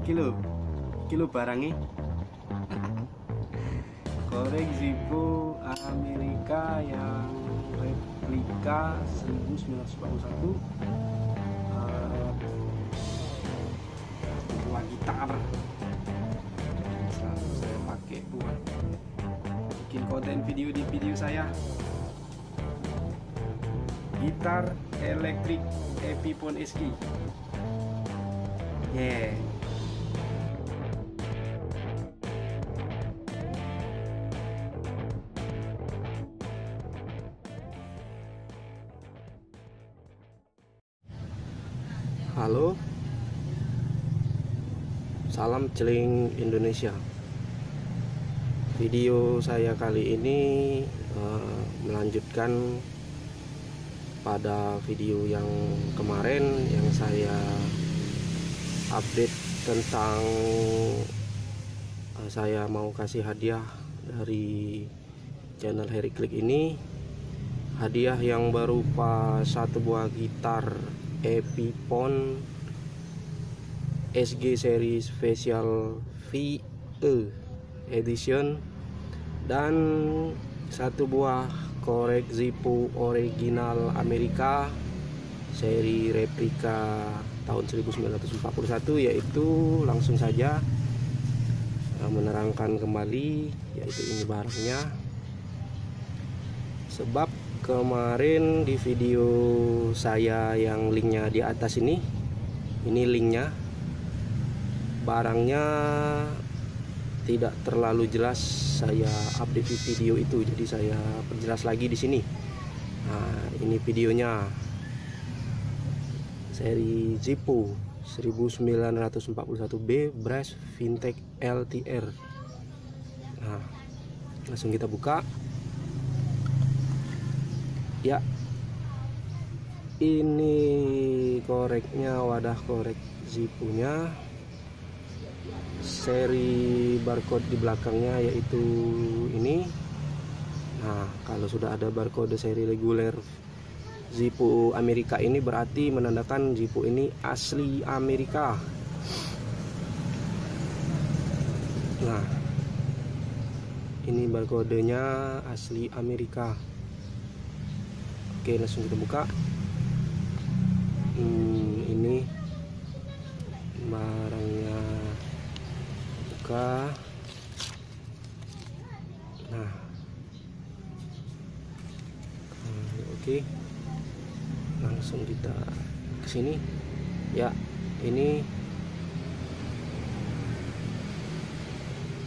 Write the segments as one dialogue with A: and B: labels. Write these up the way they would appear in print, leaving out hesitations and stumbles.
A: kilo barangnya. Korek Zippo Amerika yang replika 1941, buah gitar selalu saya pakai buat bikin konten video di video saya. Gitar elektrik Epiphone SG. Yeah. Halo, salam celing Indonesia. Video saya kali ini melanjutkan pada video yang kemarin yang saya update tentang saya mau kasih hadiah dari channel Harry Click ini. Hadiah yang berupa satu buah gitar Epiphone SG seri Special VE Edition dan satu buah korek Zippo original Amerika seri replika tahun 1941, yaitu langsung saja menerangkan kembali, yaitu ini barangnya. Sebab kemarin di video saya yang linknya di atas ini linknya, barangnya tidak terlalu jelas saya update di video itu, jadi saya perjelas lagi di sini. Nah, ini videonya seri Zippo 1941B brass vintage LTR. Nah, langsung kita buka. Ya, ini koreknya, wadah korek Zippo-nya, seri barcode di belakangnya yaitu ini. Nah, kalau sudah ada barcode seri reguler Zippo Amerika ini berarti menandakan Zippo ini asli Amerika. Nah, ini barcodenya asli Amerika. Oke, langsung kita buka. Ini barangnya, buka. Nah, oke, langsung kita ke sini. Ya, ini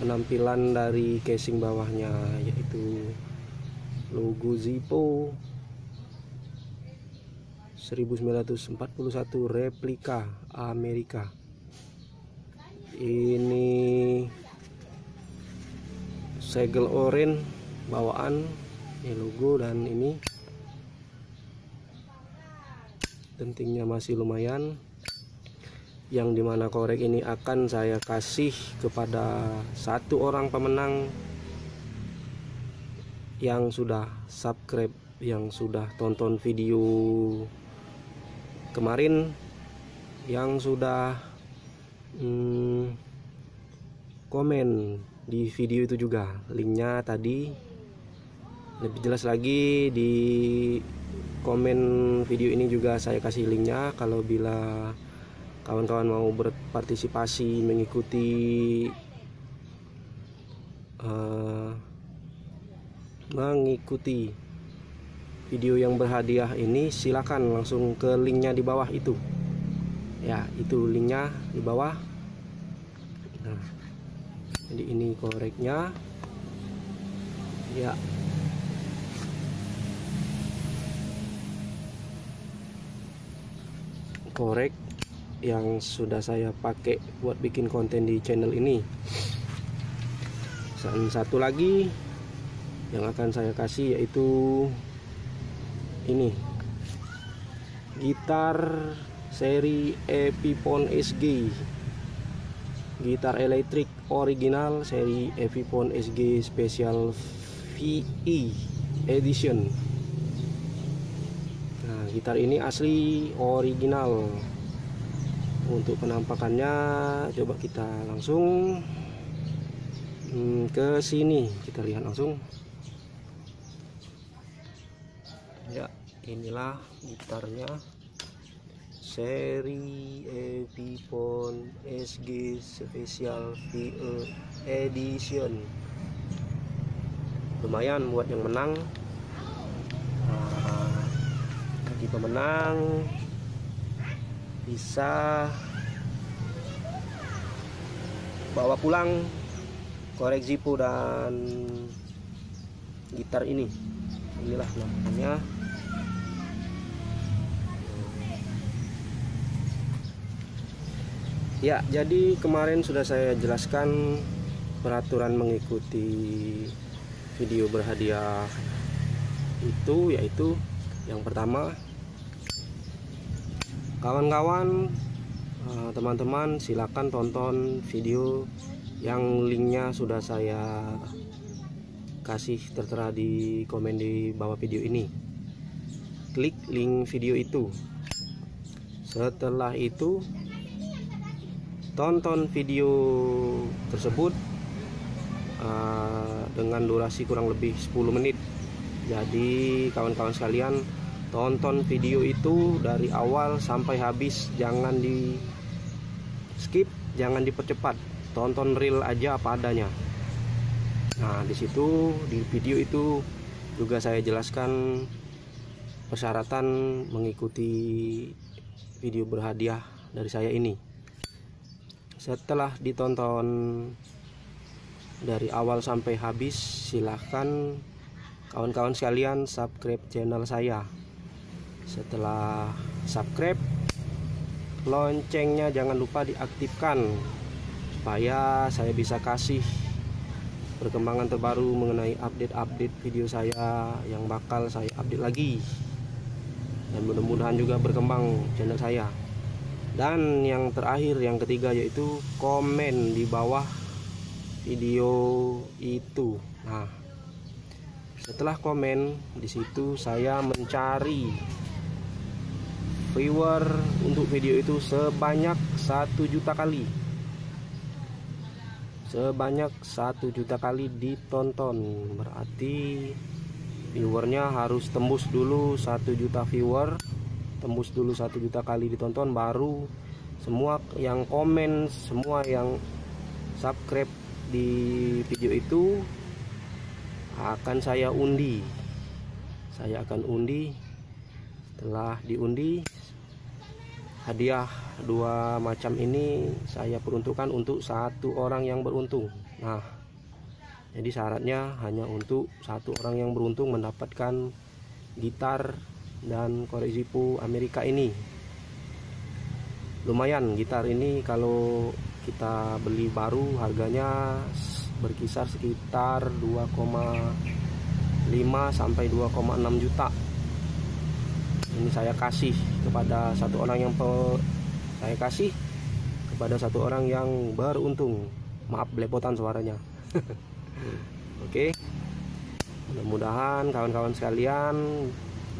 A: penampilan dari casing bawahnya, yaitu logo Zippo 1941 replika Amerika. Ini segel oranye bawaan, ini logo, dan ini dentingnya masih lumayan, yang dimana korek ini akan saya kasih kepada satu orang pemenang yang sudah subscribe, yang sudah tonton video kemarin, yang sudah komen di video itu juga. Linknya tadi lebih jelas lagi di komen video ini juga saya kasih linknya. Kalau bila kawan-kawan mau berpartisipasi mengikuti video yang berhadiah ini, silakan langsung ke linknya di bawah itu. Ya, itu linknya di bawah. Nah, jadi ini koreknya. Ya, korek yang sudah saya pakai buat bikin konten di channel ini. Dan satu lagi yang akan saya kasih yaitu ini gitar seri Epiphone SG, gitar elektrik original seri Epiphone SG Special VE Edition. Nah, gitar ini asli original. Untuk penampakannya coba kita langsung ke sini, kita lihat langsung. Ya, inilah gitarnya, seri Epiphone SG Special VE Edition. Lumayan buat yang menang. Bagi pemenang bisa bawa pulang korek Zippo dan gitar ini. Inilah penampakannya. Ya, jadi kemarin sudah saya jelaskan peraturan mengikuti video berhadiah itu, yaitu yang pertama, kawan-kawan, teman-teman silakan tonton video yang linknya sudah saya kasih tertera di komen di bawah video ini. Klik link video itu. Setelah itu tonton video tersebut dengan durasi kurang lebih 10 menit. Jadi kawan-kawan sekalian, tonton video itu dari awal sampai habis, jangan di skip, jangan dipercepat, tonton real aja apa adanya. Nah, di situ di video itu juga saya jelaskan persyaratan mengikuti video berhadiah dari saya ini. Setelah ditonton dari awal sampai habis, silahkan kawan-kawan sekalian subscribe channel saya. Setelah subscribe, loncengnya jangan lupa diaktifkan supaya saya bisa kasih perkembangan terbaru mengenai update-update video saya yang bakal saya update lagi, dan mudah-mudahan juga berkembang channel saya. Dan yang terakhir, yang ketiga, yaitu komen di bawah video itu. Nah, setelah komen di situ saya mencari viewer untuk video itu sebanyak 1 juta kali. Sebanyak 1 juta kali ditonton. Berarti viewernya harus tembus dulu 1 juta viewer, tembus dulu 1 juta kali ditonton, baru semua yang komen, semua yang subscribe di video itu akan saya undi. Saya akan undi. Setelah diundi, hadiah 2 macam ini saya peruntukkan untuk 1 orang yang beruntung. Nah, jadi syaratnya hanya untuk 1 orang yang beruntung mendapatkan gitar dan korek Zippo Amerika ini. Lumayan, gitar ini kalau kita beli baru harganya berkisar sekitar 2,5 sampai 2,6 juta. Ini saya kasih kepada 1 orang yang beruntung. Maaf belepotan suaranya. Oke. Mudah-mudahan kawan-kawan sekalian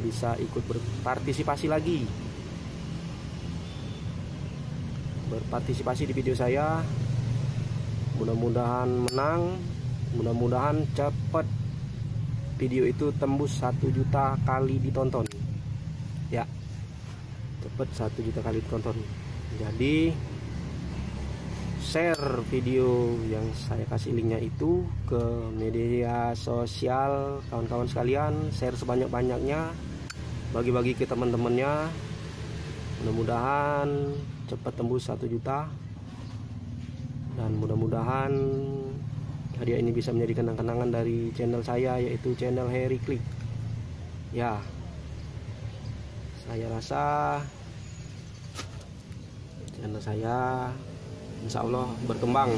A: bisa ikut berpartisipasi lagi. Berpartisipasi di video saya. Mudah-mudahan menang, mudah-mudahan cepat video itu tembus 1 juta kali ditonton. Ya, cepat 1 juta kali ditonton. Jadi share video yang saya kasih linknya itu ke media sosial kawan-kawan sekalian, share sebanyak-banyaknya, bagi-bagi ke teman-temannya. Mudah-mudahan cepat tembus 1 juta. Dan mudah-mudahan hadiah ini bisa menjadi kenang-kenangan dari channel saya, yaitu channel Harry Click. Ya, saya rasa channel saya insya Allah berkembang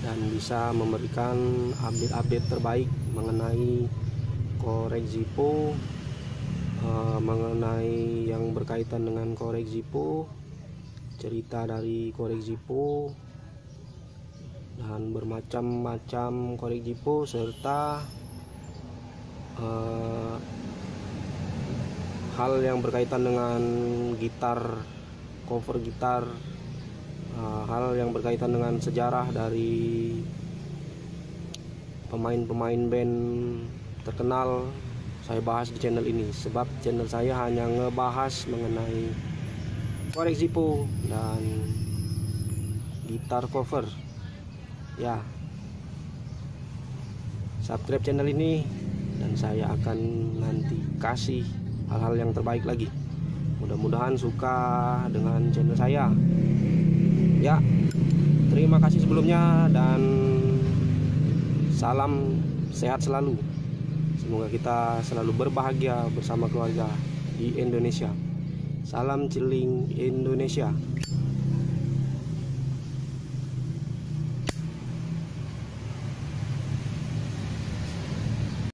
A: dan bisa memberikan update-update terbaik mengenai korek Zippo, mengenai yang berkaitan dengan korek Zippo, cerita dari korek Zippo, dan bermacam-macam korek Zippo, serta hal yang berkaitan dengan gitar cover gitar, hal yang berkaitan dengan sejarah dari pemain-pemain band terkenal saya bahas di channel ini, sebab channel saya hanya ngebahas mengenai koreksi po dan gitar cover ya. Subscribe channel ini dan saya akan nanti kasih hal-hal yang terbaik lagi. Mudah-mudahan suka dengan channel saya ya. Terima kasih sebelumnya dan salam sehat selalu. Semoga kita selalu berbahagia bersama keluarga di Indonesia. Salam Ciling Indonesia.